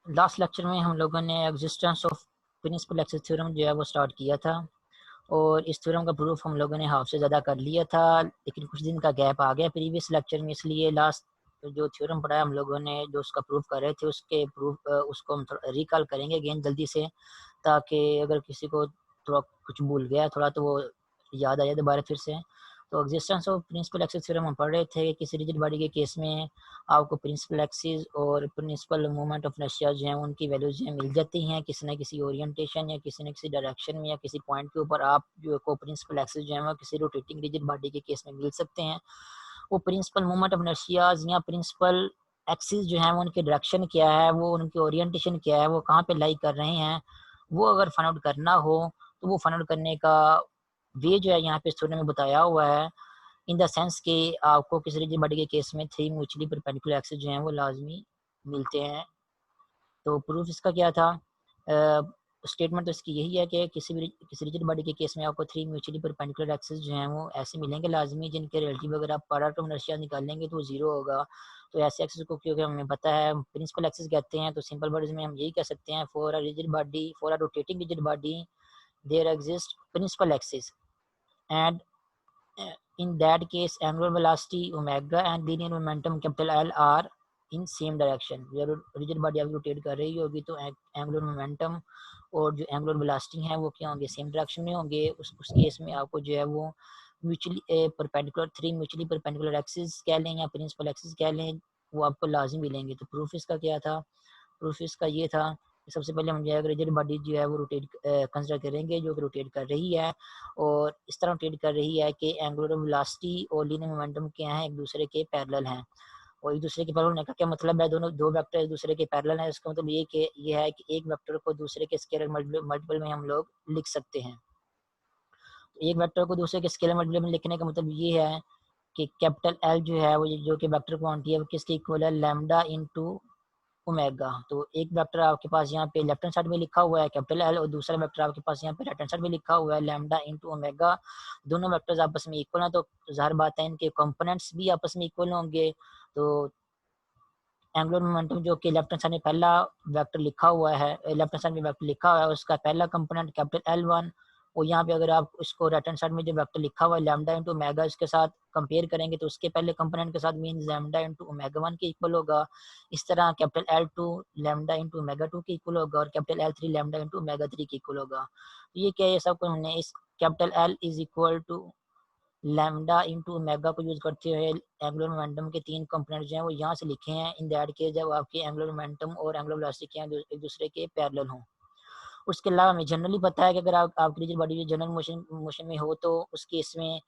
Last lecture में हम लोगों ने existence of principal axes theorem जो है वो स्टार्ट किया था और इस थ्योरम का प्रूफ हम लोगों ने हाफ से ज़्यादा कर लिया था, लेकिन कुछ दिन का गैप आ गया प्रीवियस लेक्चर में, इसलिए लास्ट जो थ्योरम पढ़ा है हम लोगों ने जो उसका प्रूफ कर रहे थे उसके प्रूफ उसको हम रिकॉल करेंगे अगेन जल्दी से, ताकि अगर किसी को थोड़ा कुछ भूल गया थोड़ा तो वो याद आ जाए दोबारा फिर से। तो existence of principal axis theorem हम पढ़ रहे थे कि किसी रिजिड बॉडी के केस में आपको प्रिंसिपल एक्सिस और प्रिंसिपल मोमेंट ऑफ इनर्शिया जो है उनकी वैल्यूज जो है मिल जाती हैं किसी न किसी ओरिएंटेशन या किसी न किसी डायरेक्शन में या किसी पॉइंट के ऊपर। आप जो को प्रिंसिपल एक्सिस जो है वो किसी रोटेटिंग रिजिड बॉडी के केस में मिल सकते हैं। वो प्रिंसिपल मोमेंट ऑफ इनर्शियाज या प्रिंसिपल एक्सिस जो है वो उनके डायरेक्शन क्या है, वो उनकी ओरिएंटेशन क्या है, वो कहाँ पे लाई कर रहे हैं, वो अगर फाइंड आउट करना हो तो वो फाइंड आउट करने का वे जो है यहाँ पे स्टोरी में बताया हुआ है, इन द सेंस कि आपको किसी रिजिड बॉडी के केस में 3 म्यूचुअली परपेंडिकुलर एक्सिस जो हैं वो लाजमी मिलते हैं। तो प्रूफ इसका क्या था? स्टेटमेंट तो इसकी यही है कि किसी रिजिड बॉडी के केस में आपको 3 म्यूचुअली परपेंडिकुलर एक्सिस जो हैं वो ऐसे मिलेंगे लाजमी, जिनके रिलेटिव अगर आप प्रोडक्ट ऑफ इनर्शिया निकालेंगे तो वो 0 होगा। तो ऐसे एक्सिस को क्योंकि हमें पता है प्रिंसिपल एक्सिस कहते हैं, तो सिंपल वर्ड्स में हम यही कह सकते हैं for a rotating rigid body there exist principal axis and in that case angular velocity omega and linear momentum capital L are in same direction। जब रिजिड बॉडी आपकी रोटेट कर रही होगी तो एंगुलर मोमेंटम और जो एंगुलर वेलोसिटी है वो क्या होंगे, सेम डायरेक्शन में होंगे। उस केस में आपको जो है वो mutually perpendicular 3 mutually perpendicular axis कह लें या प्रिंसिपल एक्सिस कह लें, वो आपको लाजिम मिलेंगे। तो प्रूफ इसका क्या था? प्रूफ इसका ये था कि सबसे पहले हम जो है रिजिड बॉडी जो है वो रोटेट कंसिडर करेंगे जो कि रोटेट कर रही है और इस तरह रोटेट कर रही है कि एंगुलर वेलोसिटी और लीनियर मोमेंटम क्या है, एक दूसरे के पैरेलल हैं। और एक दूसरे के पैरेलल होने का क्या मतलब है? दोनों दो वेक्टर एक दूसरे के पैरेलल हैं, इसका मतलब ये है कि एक वेक्टर को दूसरे के स्केलर मल्टीपल में हम लोग लिख सकते हैं। तो एक वेक्टर को दूसरे के स्केलर मल्टीपल में लिखने का मतलब ये है कि कैपिटल एल जो है वो जो कि वेक्टर क्वांटिटी है वो किसके इक्वल है, लैम्डा इनटू ओमेगा। तो एक वेक्टर आपके पास यहाँ पे लेफ्ट हैंड साइड में लिखा हुआ है कैपिटल एल और दूसरा वेक्टर आपके पास यहाँ पे राइट हैंड साइड में लिखा हुआ है लैम्डा इनटू ओमेगा। दोनों वेक्टर्स आपस में इक्वल हैं तो जाहिर बात है इनके कंपोनेंट्स भी आपस में इक्वल होंगे। तो एंगुलर मोमेंटम जो कि लेफ्ट हैंड साइड में पहला वेक्टर लिखा हुआ है, लेफ्ट हैंड साइड में वेक्टर लिखा हुआ है, उसका पहला कंपोनेंट कैपिटल L1, और यहाँ पे अगर आप उसको राइट हैंड साइड में जो वेक्टर लिखा हुआ है लैम्डा इंटू ओमेगा इसके साथ कंपेयर करेंगे तो उसके पहले कंपोनेंट के साथ मीन लैम्डा इंटू ओमेगा 1 के इक्वल होगा। इस तरह capital L2 lambda into omega 2 के इक्वल होगा और capital L3 lambda into omega 3 के इक्वल होगा। तो ये क्या है, सब कुछ हमने इस capital L is equal to lambda into omega को यूज करते हुए एंगुलर मोमेंटम के 3 कंपोनेंट जो हैं वो यहाँ से लिखे हैं इन दैट केस जब आपके एंगुलर मोमेंटम और एंगुलर वेलोसिटी क्या एक दूसरे के पैरेलल हों। उसके अलावा हमें जनरली पता है कि अगर आपकी रिजिड बॉडी जनरल मोशन में हो तो उस केस में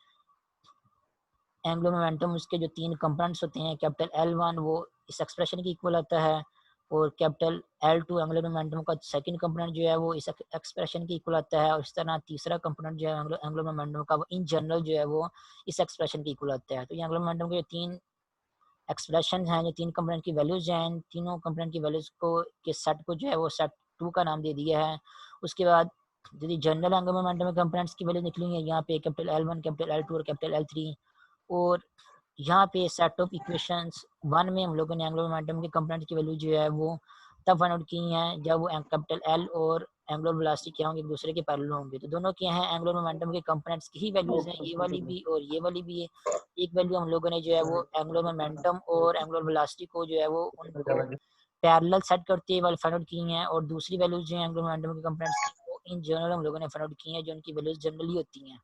एंगुलर मोमेंटम उसके जो 3 कंपोनेंट्स होते हैं कैपिटल L1 वो इस एक्सप्रेशन के इक्वल आता है और कैपिटल L2 एंगुलर मोमेंटम का सेकंड कंपोनेंट जो है वो इस एक्सप्रेशन के इक्वल आता है और इस तरह तीसरा कंपोनेंट जो है एंगुलर मोमेंटम का वो इन जनरल जो है वो इस एक्सप्रेशन के इक्वल आता है। तो एंगुलर मोमेंटम के 3 एक्सप्रेशन हैं, जो 3 कंपोनेंट की वैल्यूज हैं, तीनों कंपोनेंट की वैल्यूज को के सेट को जो है वो सेट 2 का नाम दे दिया है। उसके बाद यदि जनरल एंगुलर मोमेंटम के कंपोनेंट्स की वैल्यू निकलेंगे यहाँ पे कैपिटल L1 कैपिटल L2 और कैपिटल L3, और यहाँ पे सेट ऑफ इक्वेशंस 1 में हम लोगों ने एंगुलर मोमेंटम के कंपोनेंट की वैल्यू जो है वो तब फाइंड आउट की हैं जब वो कैपिटल L और एंगुलर वेलोसिटी क्या होंगे एक दूसरे के पैरेलल होंगे। तो दोनों क्या हैं, एंगुलर मोमेंटम के कंपोनेंट्स की ही वैल्यूज हैं, ये वाली भी और ये वाली भी है। एक वैल्यू हम लोगों ने जो है वो एंगुलर मोमेंटम और एंगुलर वेलोसिटी को जो है वो उनको पैरेलल सेट करते हुए फाइंड आउट की हैं और दूसरी वैल्यूज जो है एंगुलर मोमेंटम के कंपोनेंट्स की वो इन जनरल हम लोगों ने फाइंड आउट की हैं जो उनकी वैल्यूज जनरली होती हैं।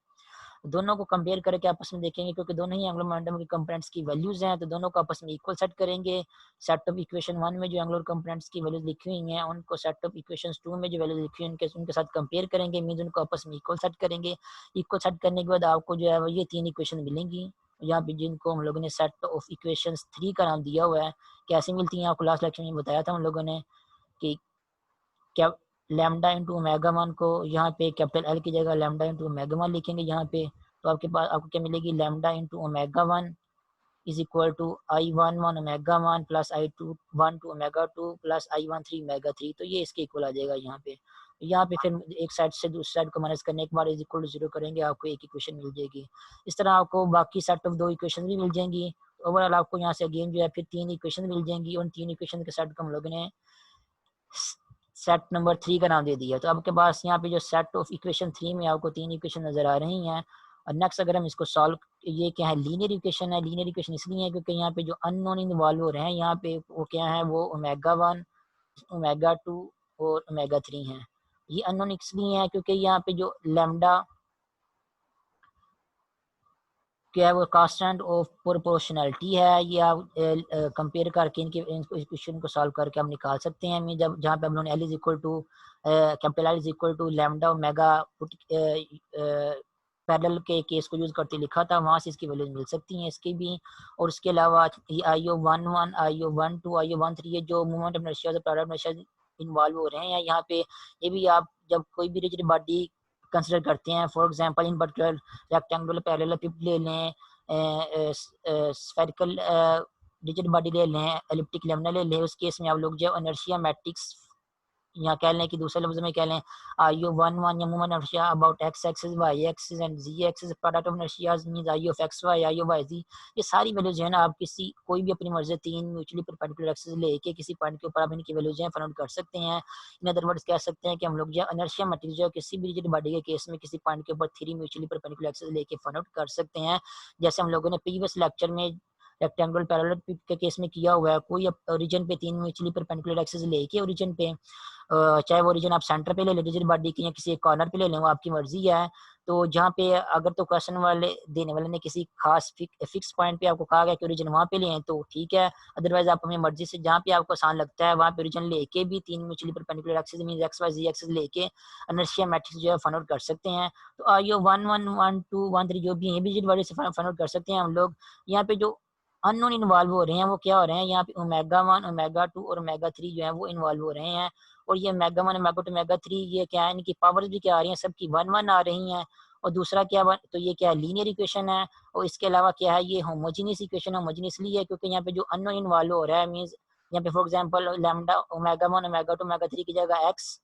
दोनों को कंपेयर करके आपस में देखेंगे क्योंकि दोनों ही एंगुलर मोमेंटम के कंपोनेंट्स की वैल्यूज हैं तो दोनों को आपस में इक्वल सेट करेंगे। सेट ऑफ इक्वेशन 1 में जो एंगुलर कंपोनेंट्स की वैल्यूज लिखी हुई हैं उनको सेट ऑफ इक्वेशंस 2 में जो वैल्यूज लिखी हुई हैं उनके साथ कंपेयर करेंगे, मीन उनको आपस में इक्वल सेट करेंगे। इक्वल सेट करने के बाद आपको जो है वो ये 3 इक्वेशन मिलेंगी यहाँ पे जिनको हम लोगों ने सेट ऑफ इक्वेशंस 3 का नाम दिया हुआ है। कैसे मिलती हैं आपको लास्ट लेक्चर में बताया था हम लोगों ने कि क्या लैम्डा इंटू ओमेगा 1 को यहाँ पे कैपिटल L की जगह लैम्डा इंटू ओमेगा 1 लिखेंगे यहाँ पे, तो आपके पास आपको क्या मिलेगी, lambda into omega 1 is equal to I11 omega 1 plus I21 two omega 2 plus I13 omega 3। तो ये इसके इक्वल आ जाएगा यहाँ पे। यहाँ पे फिर एक साइड से दूसरी साइड को माइनस करने के बाद इज इक्वल टू 0 करेंगे आपको एक इक्वेशन मिल जाएगी। इस तरह आपको बाकी सेट ऑफ 2 इक्वेशन भी मिल जाएंगी। ओवरऑल आपको यहाँ से अगेन जो है फिर 3 इक्वेशन मिल जाएंगी। उन 3 इक्वेशन के सेट को हम लोगों ने सेट नंबर 3 का नाम दे दिया। तो आपके पास यहाँ पे जो सेट ऑफ इक्वेशन 3 में आपको 3 इक्वेशन नज़र आ रही हैं। और नेक्स्ट अगर हम इसको सॉल्व, ये क्या है, लीनियर इक्वेशन है। लीनियर इक्वेशन इसलिए है क्योंकि यहाँ पे जो अननोन इन्वॉल्व हो रहे हैं यहाँ पे वो क्या है, वो ओमेगा 1, ओमेगा 2 और ओमेगा 3 है। ये अननोन इसलिए है क्योंकि यहाँ पे जो लैम्डा क्या है वो कांस्टेंट ऑफ प्रोपोर्शनैलिटी है। ये आप कंपेयर करके इनके इक्वेशन को सॉल्व करके हम निकाल सकते हैं। जब जहाँ पे हम लोगों ने L is equal to capital L is equal to lambda omega parallel के केस को यूज करते लिखा था, वहाँ से इसकी वैल्यूज मिल सकती हैं इसकी भी। और उसके अलावा IO11, IO12, IO13 ये जो मूवमेंट ऑफ इनर्शिया और प्रोडक्ट इनर्शिया इन्वॉल्व हो रहे हैं यहाँ पे, ये भी आप जब कोई भी रिजिड बॉडी कंसिडर करते हैं, for example in particular rectangular parallelepiped ले लें, स्फेरिकल रिजिड बॉडी ले लें, एलिप्टिक लेमिना ले लें, उस केस में आप लोग जो इनर्शिया मैट्रिक्स यहाँ कह लें कि दूसरे लफ्ज में कह लें IO11 या movement inertia about x axis, y axis and z axis, product of inertias means IO of xy, IO of yz। ये सारी वैल्यूज जो है ना, आप किसी कोई भी अपनी मर्जी 3 म्यूचुअली परपेंडिकुलर एक्सिस लेके किसी पॉइंट के ऊपर आप इनकी वैल्यूज जो है फाइंड आउट कर सकते हैं। इन अदर वर्ड्स कह सकते हैं कि हम लोग जो इनर्शिया मैट्रिक्स जो है किसी भी रिजिड बॉडी के केस में किसी पॉइंट के ऊपर 3 म्यूचुअली परपेंडिकुलर एक्सिस लेके फाइंड आउट कर सकते हैं। जैसे हम लोगों ने प्रीवियस लेक्चर में रेक्टेंगुलर पैरेलल के केस में किया हुआ है। कोई ओरिजिन पे 3 म्यूचुअली परपेंडिकुलर एक्सिस लेके ओरिजिन पे, चाहे वो ओरिजिन आप सेंटर पे ले लें रिजिड बॉडी की या किसी एक कॉर्नर पे ले लें, वो आपकी मर्जी है। तो जहाँ पे अगर तो क्वेश्चन वाले देने वाले ने किसी खास फिक्स पॉइंट पे आपको कहा गया कि ओरिजिन वहाँ पे लें तो ठीक है, अदरवाइज आप अपनी मर्जी से जहाँ पे आपको आसान लगता है वहाँ पे ओरिजिन लेके भी 3 mutually perpendicular axis means X Y Z axis लेके इनर्शिया मैट्रिक्स जो है फाइंड आउट कर सकते हैं। तो IO 1 1 1 2 1 3 जो भी है रिजिड बॉडी से फाइंड आउट कर सकते हैं हम लोग। यहाँ पे जो अननोन इन्वॉल्व हो रहे हैं वो क्या हो रहे हैं, यहाँ पे ओमेगा 1, ओमेगा 2 और ओमेगा 3 जो है वो इन्वॉल्व हो रहे हैं। और ये मेगा 1, मेगा 2, मेगा 3 ये क्या है, इनकी पावर्स भी क्या आ रही हैं, सबकी 1 1 आ रही हैं। और दूसरा क्या तो ये क्या है, लीनियर इक्वेशन है। और इसके अलावा क्या है, ये होमोजीनियस इक्वेशन। होमोजीनियस इसलिए है क्योंकि यहाँ पे जो अननोन इन्वॉल्व हो रहा है मींस यहाँ पे for example lambda omega 1, omega 2, omega 3 की जगह एक्स,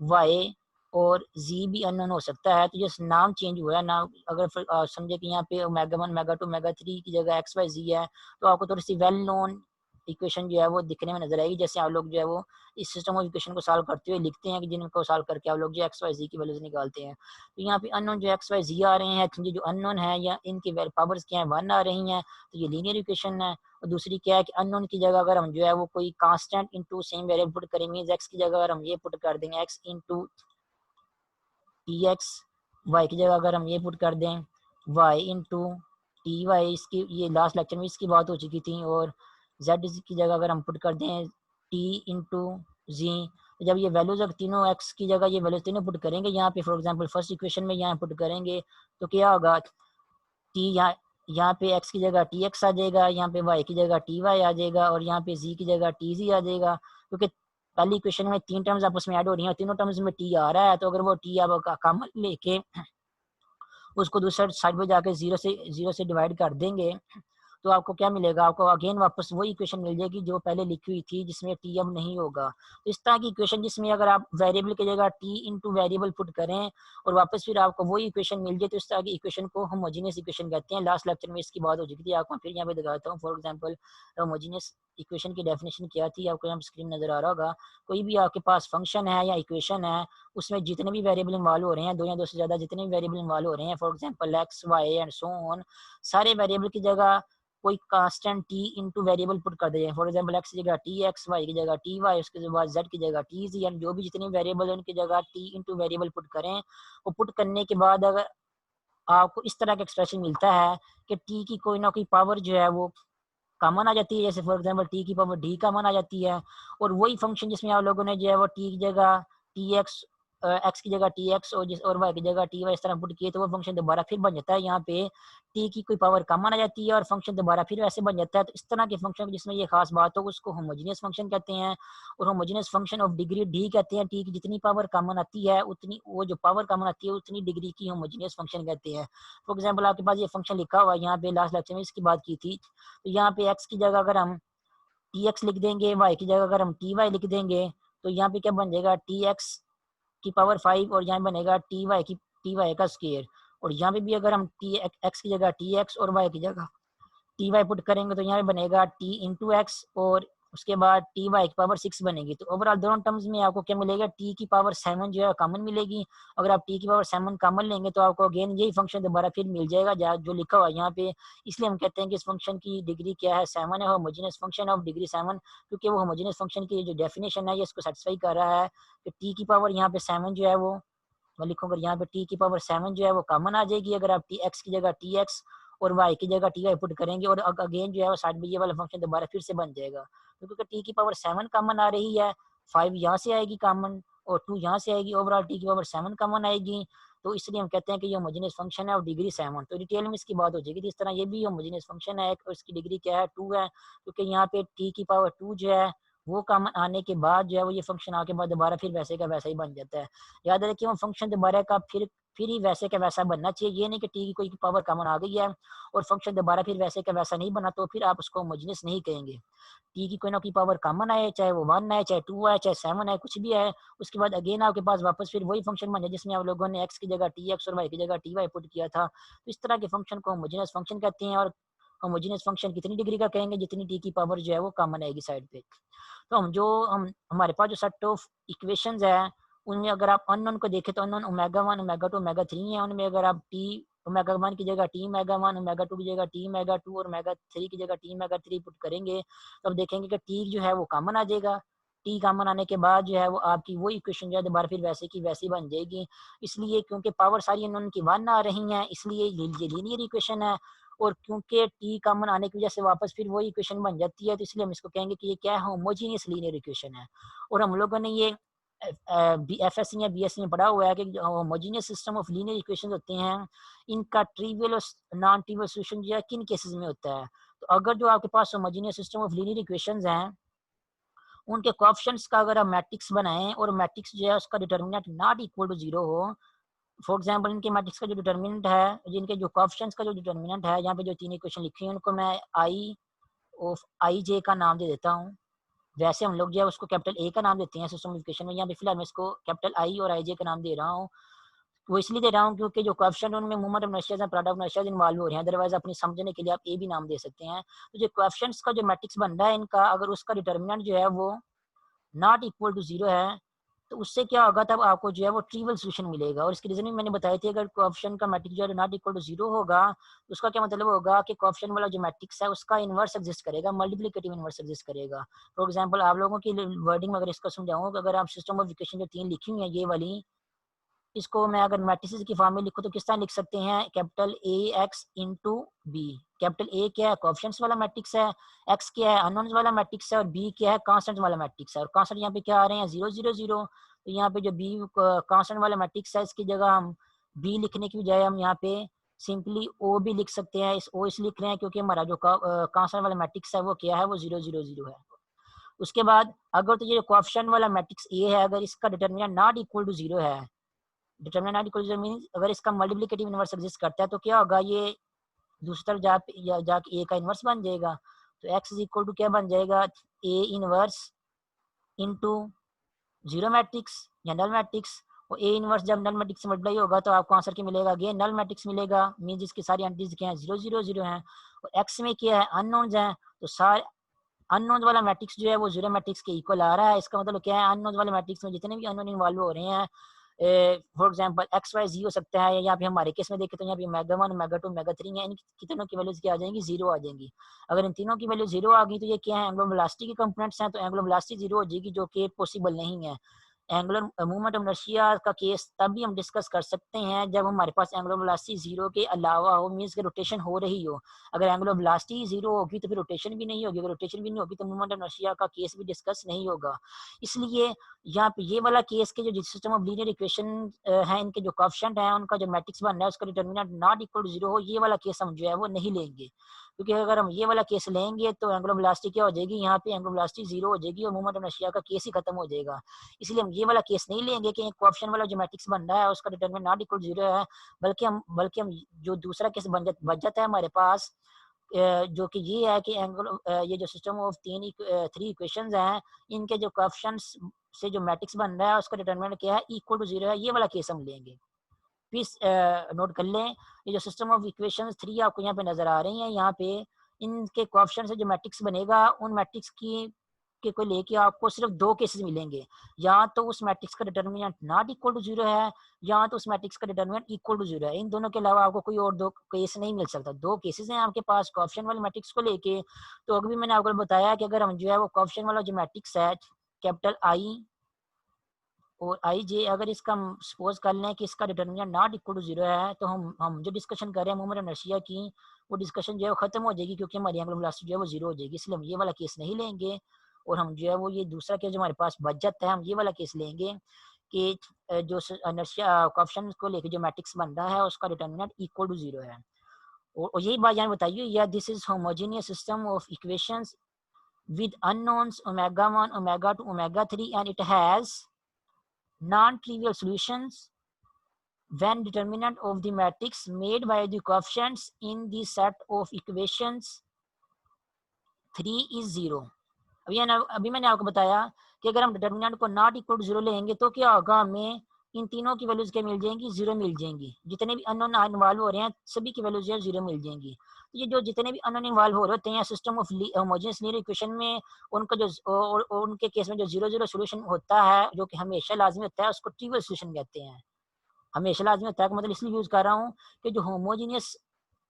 वाई और जी भी अननोन हो सकता है। तो जस्ट नाम चेंज हुआ है ना। अगर समझे कि यहाँ पे ओमेगा 1, ओमेगा 2, ओमेगा 3 की जगह एक्स वाई जी है, तो आपको थोड़ी सी वेल नोन इक्वेशन जो है वो दिखने में नजर आएगी। जैसे आप लोग जो है वो इस सिस्टम ऑफ इक्वेशन को सॉल्व करते हुए लिखते हैं कि जिनको सॉल्व करके आप लोग जो एक्स वाई जी की वैल्यूज निकालते हैं। तो यहाँ पे अननोन जो एक्स वाई जी आ रहे हैं, जो अननोन है या इनकी पावर्स क्या है 1 आ रही हैं, तो ये लीनियर इक्वेशन है। और दूसरी क्या है कि अननोन की जगह अगर हम जो है वो कोई constant into same variable put करेंगे, एक्स की जगह अगर हम ये पुट कर देंगे X into T X, Y की जगह अगर हम ये पुट कर दें वाई इंटू टी वाई, इसकी ये लास्ट लेक्चर में इसकी बात हो चुकी थी। और जेड की जगह अगर हम पुट कर दें टी इंटू जी, तो जब ये वैल्यूज अगर तीनों एक्स की जगह ये वैल्यूज तीनों पुट करेंगे यहाँ पे, फॉर एग्जांपल फर्स्ट इक्वेशन में यहाँ पुट करेंगे, तो क्या होगा, टी यहाँ पे एक्स की जगह टी एक्स आ जाएगा, यहाँ पे वाई की जगह टी वाई आ जाएगा और यहाँ पे जी की जगह टी जी आ जाएगा। क्योंकि पहली इक्वेशन में 3 टर्म्स आपस में ऐड हो रही हैं, तीनों टर्म्स में टी आ रहा है, तो अगर वो टी आप कॉमन लेके उसको दूसरे साइड पे जाके जीरो से डिवाइड कर देंगे, तो आपको क्या मिलेगा, आपको अगेन वापस वही इक्वेशन मिल जाएगी जो पहले लिखी हुई थी जिसमें टी अब नहीं होगा। तो इस तरह की इक्वेशन जिसमें अगर आप वेरिएबल की जगह टी इंटू वेरिएबल पुट करें और वापस फिर आपको वही इक्वेशन मिल जाए, तो इस तरह की इक्वेशन को होमोजीनियस इक्वेशन कहते हैं। लास्ट लेक्चर में इसकी बात हो चुकी थी, आपको फिर यहाँ पे दिखाता हूँ। फॉर एग्जाम्पल होमोजीनियस इक्वेशन की डेफिनेशन क्या थी, आपको यहाँ स्क्रीन नजर आ रहा होगा। कोई भी आपके पास फंक्शन है या इक्वेशन है, उसमें जितने भी वेरिएबल इन्वॉल्व हो रहे हैं, 2 या 2 से ज्यादा जितने भी वेरिएबल इन्वॉल्व हो रहे हैं, for example X Y and so on, सारे वेरिएबल की जगह कोई constant T into variable put कर दे। फॉर एग्जांपल एक्स की जगह टी एक्स, वाई की जगह टी वाई, उसके बाद जेड की जगह टी जी, यानी जो भी जितने वेरिएबल है उनकी जगह टी इंटू वेरिएबल पुट करें। वो पुट करने के बाद अगर आपको इस तरह का एक्सप्रेशन मिलता है कि टी की कोई ना कोई पावर जो है वो कॉमन आ जाती है, जैसे फॉर एग्जांपल टी की पावर डी कॉमन आ जाती है। और वही फंक्शन जिसमें आप लोगों ने जो है वो टी की जगह टी एक्स, एक्स की जगह टी एक्स और वाई की जगह टी वाई इस तरह पुट किए, तो वो फंक्शन दोबारा फिर बन जाता है। यहाँ पे टी की कोई पावर कॉमन आ जाती है और फंक्शन दोबारा फिर वैसे बन जाता है। तो इस तरह के फंक्शन जिसमें ये खास बात हो उसको होमोजीनियस फंक्शन कहते हैं। और homogeneous function of degree D कहते हैं। टी की जितनी पावर कॉमन आती है उतनी, वो जो पावर कॉमन आती है उतनी डिग्री की होमोजीनियस फंक्शन कहते हैं। फॉर एग्जाम्पल आपके पास ये फंक्शन लिखा हुआ है, यहाँ पे लास्ट लेक्चर में इसकी बात की थी। तो यहाँ पे एक्स की जगह अगर हम टी एक्स लिख देंगे, वाई की जगह अगर हम टी वाई लिख देंगे, तो यहाँ पे क्या बन जाएगा, टी एक्स की पावर 5 और यहाँ बनेगा टी वाई का स्क्वायर। और यहाँ पे भी अगर हम टी एक्स की जगह टी एक्स और वाई की जगह टी वाई पुट करेंगे, तो यहाँ पे बनेगा टी इंटू एक्स और उसके बाद टी वाई की पावर 6 बनेगी। तो ओवरऑल दोनों टर्म्स में आपको क्या मिलेगा, टी की पावर 7 जो है कॉमन मिलेगी। अगर आप टी की पावर 7 कॉमन लेंगे तो आपको अगेन यही फंक्शन दोबारा फिर मिल जाएगा जो लिखा हुआ है यहाँ पे। इसलिए हम कहते हैं कि इस फंक्शन की डिग्री क्या है, 7 है, होमोजेनियस फंक्शन ऑफ डिग्री 7, क्योंकि वो होमोजेनियस फंक्शन की जो डेफिनेशन है ये इसको सेटिस्फाई कर रहा है कि टी की पावर यहाँ पे 7 जो है वो, मैं लिखूंगा यहाँ पे टी की पावर 7 जो है वो कॉमन आ जाएगी। अगर आप टी एक्स की जगह टी एक्स और वाई की जगह टी वाई पुट करेंगे और अगेन जो है वो साइड में ये वाला फंक्शन दोबारा फिर से बन जाएगा, क्योंकि टी की पावर 7 कॉमन आ रही है, 5 यहाँ से आएगी कॉमन और 2 यहाँ से आएगी, ओवरऑल टी की पावर 7 कॉमन आएगी। तो इसलिए हम कहते हैं कि ये होमोजेनियस फंक्शन है और डिग्री 7। तो डिटेल में इसकी बात हो जाएगी। तो इस तरह ये भी होमोजेनियस फंक्शन है और इसकी डिग्री क्या है, 2 है, क्योंकि यहाँ पे टी की पावर 2 जो है वो कॉमन आने के बाद जो है वो ये फंक्शन आके बाद दोबारा फिर वैसे का वैसा ही बन जाता है। याद रखिए वो फंक्शन दोबारा का फिर ही वैसे का वैसा बनना चाहिए। ये नहीं कि टी की कोई पावर कॉमन आ गई है और फंक्शन दोबारा फिर वैसे का वैसा नहीं बना तो फिर आप उसको होमोजेनियस नहीं कहेंगे। टी की कोई ना कोई पावर कॉमन आए, चाहे वो 1 आए, चाहे 2 आए, चाहे 7 आए, कुछ भी आए, उसके बाद अगेन आपके पास वापस फिर वही फंक्शन बन जाए जिसमें आप लोगों ने एक्स की जगह टी एक्स और वाई की जगह टी वाई पुट किया था। तो इस तरह के फंक्शन को होमोजेनियस फंक्शन कहते हैं। और होमोजेनियस फंक्शन कितनी डिग्री का कहेंगे, जितनी टी की पावर जो है वो कॉमन आएगी साइड पे। तो हम हमारे पास जो सेट ऑफ इक्वेशंस है उनमें अगर आप अननोन को देखें तो अननोन ओमेगा 1 ओमेगा 2 ओमेगा 3 है। उनमें अगर आप टी ओमेगा 1 की जगह टी ओमेगा 1, ओमेगा 2 की जगह टी ओमेगा 2 और ओमेगा 3 की जगह टी ओमेगा 3 पुट करेंगे तो अब देखेंगे कि टी जो है वो कॉमन आ जाएगा। टी कॉमन आने के बाद जो है वो आपकी वो इक्वेशन जो है दोबारा फिर वैसे की वैसी बन जाएगी। इसलिए क्योंकि पावर सारी अननोन की 1 आ रही हैं इसलिए ये लीनियर इक्वेशन है। और क्योंकि टी कॉमन आने की वजह से वापस फिर वही इक्वेशन बन जाती है, तो इसलिए हम इसको कहेंगे कि ये क्या है, होमोजीनियस लीनियर इक्वेशन है। और हम लोगों ने ये एफएससी या बीएससी में पढ़ा हुआ है कि homogeneous system of linear equation होते हैं इनका ट्रिवियल और नॉन ट्रिवियल सोल्यूशन जो है किन केसेस में होता है। तो अगर जो आपके पास homogeneous system of linear equations हैं उनके कोएफिशिएंट्स का अगर आप मैट्रिक्स बनाएं और मैट्रिक्स जो है उसका डिटर्मिनेंट नॉट इक्वल टू 0 हो, फॉर एग्जांपल इनके मैट्रिक्स का जो डिटर्मिनेंट है, जिनके जो कोएफिशिएंट्स का जो डिटर्मिनेंट है, यहाँ पे जो तीन इक्वेशन लिखी है उनको मैं आई ऑफ आई जे का नाम दे देता हूँ। वैसे हम लोग जो है उसको कैपिटल ए का नाम देते हैं सिस्टम इक्वेशन में, यहाँ पे फिलहाल मैं इसको कैपिटल आई और आई जे का नाम दे रहा हूँ। वो इसलिए दे रहा हूँ क्योंकि जो कोएफिशिएंट उनमें moment of inertia and product of inertia involve हो रहे हैं, अदरवाइज अपनी समझने के लिए आप ए भी नाम दे सकते हैं। तो जो कोएफिशिएंट्स का जो मैट्रिक्स बन रहा है इनका, अगर उसका डिटर्मिनेंट जो है वो नॉट इक्वल टू 0 है तो उससे क्या होगा, तब आपको जो है वो ट्रिवियल सॉल्यूशन मिलेगा। और इसकी रीजन भी मैंने बताई थी, अगर कोएफिशिएंट का मैट्रिक्स जो है नॉट इक्वल टू 0 होगा तो उसका क्या मतलब होगा कि कोएफिशिएंट वाला जो मैट्रिक्स है उसका इनवर्स एग्जिस्ट करेगा, मल्टीप्लिकेटिव इनवर्स एग्जिस्ट करेगा। फॉर एग्जांपल आप लोगों की वर्डिंग में अगर इसको समझाऊं, अगर आप सिस्टम ऑफ इक्वेशन जो तीन लिखी हुई है ये वाली, इसको मैं अगर मैट्रिसेस की फॉर्म में लिखूं तो किस तरह लिख सकते हैं, capital A X into B. Capital A क्या है, कोएफिशिएंट्स वाला मैट्रिक्स है, एक्स क्या है, अननोन्स वाला मैट्रिक्स है, और बी क्या है, कांस्टेंट वाला मैट्रिक्स है। और कांस्टेंट यहाँ पे क्या आ रहे हैं, 0 0 0। तो यहाँ पे जो बी कांस्टेंट वाला मैट्रिक्स है इसकी जगह हम बी लिखने की बजाय हम यहाँ पे सिंपली ओ भी लिख सकते हैं। इस ओ इसलिए लिख रहे हैं क्योंकि हमारा जो कांस्टेंट वाला मैट्रिक्स है वो क्या है, वो 0 0 0 है। उसके बाद अगर तो ये कोएफिशिएंट वाला मैट्रिक्स ए है, अगर इसका डिटरमिनेंट नॉट इक्वल टू 0 है, determinant not equal to 0 means अगर इसका मल्टीप्लिकेटिव इनवर्स एग्जिस्ट करता है तो क्या होगा, ये दूसरी तरफ जाके ए का इनवर्स बन जाएगा। तो एक्स इज इक्वल टू क्या बन जाएगा, ए इनवर्स इनटू 0 मैट्रिक्स या नल मैट्रिक्स। और ए इनवर्स जब नल मैट्रिक्स से मल्टीप्लाई होगा तो आपको आंसर क्या मिलेगा, अगेन नल मैट्रिक्स मिलेगा, मीन जिसकी सारी एंटिटीज क्या है, 0 0 0 है। और एक्स में क्या है, अननोन्स हैं, तो सारे अननोन वाला मैट्रिक्स जो है वो 0 मैट्रिक्स के इक्वल आ रहा है। इसका मतलब क्या है, अननोन वाले मैट्रिक्स में जितने भी अननोन इन्वॉल्व हो रहे हैं, फॉर एग्जांपल एक्स वाई जी हो सकता है, या यहाँ पे हमारे केस में देखें तो यहाँ पे ओमेगा 1 ओमेगा 2 ओमेगा 3 है, इन कितनों की वैल्यूज क्या आ जाएंगी, 0 आ जाएंगी। अगर इन तीनों की वैल्यू 0 आ गई तो ये क्या है, एंगुलर वेलोसिटी के कंपोनेंट्स हैं, तो एंगुलर वेलोसिटी 0 हो जाएगी जो कि पॉसिबल नहीं है। एंगुलर मूवमेंट ऑफ इनर्शिया का केस तब भी हम डिस्कस कर सकते हैं जब हमारे पास एंगुलर वेलोसिटी 0 के अलावा हो, मींस कि रोटेशन हो रही हो। अगर एंगुलर वेलोसिटी 0 होगी तो फिर रोटेशन भी नहीं होगी, अगर रोटेशन भी नहीं होगी तो मूवमेंट ऑफ इनर्शिया का केस भी डिस्कस नहीं होगा। इसलिए यहाँ पे ये वाला केस के जो सिस्टम ऑफ लीनियर इक्वेशन है, इनके जो कोएफिशिएंट है, उनका जो मैट्रिक्स बन रहा है उसका डिटरमिनेंट नॉट इक्वल टू 0 हो, ये वाला केस हम जो है वो नहीं लेंगे। क्योंकि अगर हम ये वाला केस लेंगे तो एंगुलर वेलोसिटी क्या हो जाएगी, यहाँ पे एंगुलर वेलोसिटी 0 हो जाएगी और मूवमेंट ऑफ इनर्शिया का केस ही खत्म हो जाएगा। इसलिए हम ये वाला केस नहीं लेंगे कि कोएफिशिएंट वाला जो मैट्रिक्स बन रहा है उसका डिटरमिनेंट नॉट इक्वल टू 0 है, बल्कि हम जो दूसरा केस बच जाता है हमारे पास, जो कि ये है कि ये जो सिस्टम ऑफ थ्री इक्वेशंस हैं, इनके जो कोएफिशिएंट्स से जो मैट्रिक्स बन रहा है उसका डिटरमिनेंट क्या है, इक्वल टू 0 है, ये वाला केस हम लेंगे। प्लीज नोट कर लें, ये जो सिस्टम ऑफ इक्वेशंस 3 आपको यहाँ पे नजर आ रही हैं, यहाँ पे इनके कोएफिशिएंट से जो मैट्रिक्स बनेगा उन मैट्रिक्स की के को लेके आपको सिर्फ दो केसेस मिलेंगे, या तो उस मैट्रिक्स का determinant not equal to zero है, या तो उस मैट्रिक्स का डिटर्मिनेंट इक्वल टू जीरो है। इन दोनों के अलावा आपको कोई और दो केस नहीं मिल सकता। दो केसेस हैं आपके पास कोएफिशिएंट वाले मैट्रिक्स को लेके। तो अभी मैंने आपको बताया कि अगर हम जो है वो कोएफिशिएंट वाला जो मैट्रिक्स है कैपिटल आई और आई जे, अगर इसका हम सपोज कर लें कि इसका determinant not equal to zero है, तो हम जो डिस्कशन कर रहे हैं मोमेंट ऑफ इनर्शिया की, वो डिस्कशन जो है वो खत्म हो जाएगी, क्योंकि हमारी एंगुलर वेलोसिटी जो है वो जीरो हो जाएगी। इसलिए हम ये वाला केस नहीं लेंगे, और हम जो है वो ये दूसरा केस जो हमारे पास बच जाता है, हम ये वाला केस लेंगे कि जो इनर्शिया कोएफिशिएंट को लेके जो मैट्रिक्स बन रहा है उसका डिटर्मिनेंट इक्वल टू जीरो है। और यही बात यहाँ बताइए, या this is homogeneous system of equations with unknowns omega 1 omega 2 omega 3 and it has non-trivial solutions when determinant of the matrix made by the coefficients in the set of equations 3 is 0। अभी मैंने आपको बताया कि अगर हम determinant को not equal to zero लेंगे तो क्या होगा, हमें इन तीनों की वैल्यूज क्या मिल जाएंगी, जीरो मिल जाएंगी। जितने भी अननोन इन्वॉल्व हो रहे हैं सभी की वैल्यूज जीरो मिल जाएंगी। तो ये जो जितने भी अननोन इन्वॉल्व हो रहे होते हैं system of homogeneous linear equation में, उनका जो और उनके केस में जो जीरो जीरो सोल्यूशन होता है जो कि हमेशा लाजमी होता है, उसको ट्रिवियल सोल्यूशन कहते हैं। हमेशा लाजमी होता है मतलब इसलिए यूज कर रहा हूँ कि जो होमोजेनियस